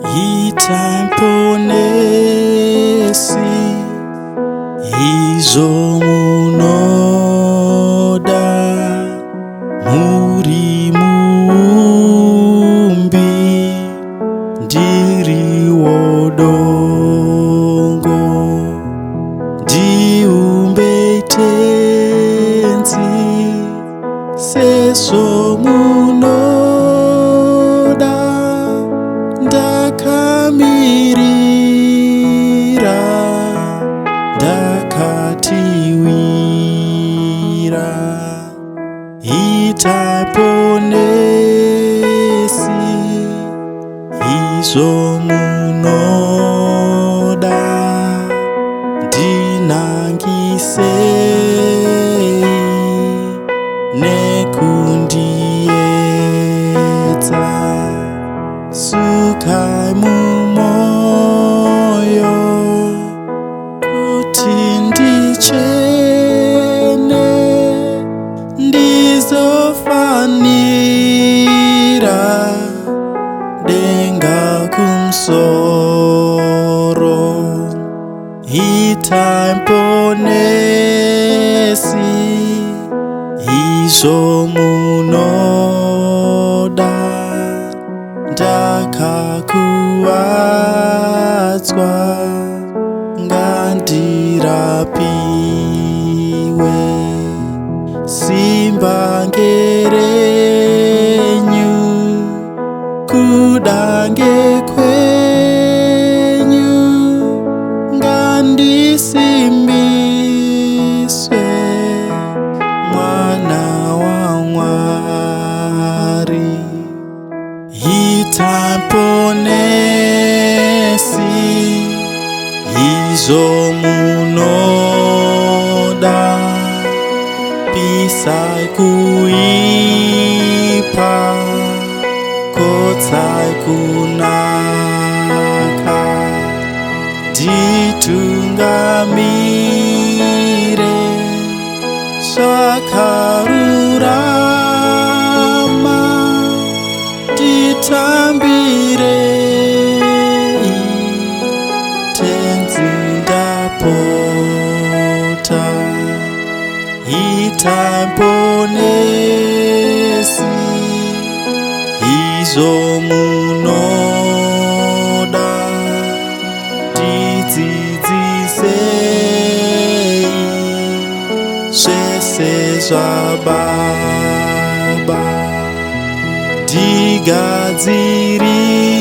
itamponesi izomunoda muri muumbi ndiri wodongo ndiumbe tenzi sesomunoda ndakamirira ndakatiwira itaponesi izomunoda ndinangisei nekundiedza sukai mumoyo kuti ndichene ndizofanira denga kumsoro itamponesi izomunoda ndakakuwadzwa ngandirapiwe simba ngerenyu kuda ngekwenyu ngandisimbiswe mwana wa Mwari itamponesi izomunoda pisai kuipa kotsai kunaka nditungamire zvakarurama nditambire tenzi ndapota itamponesi izomunoda ndidzidzisei zvese zvababa ndigadzirire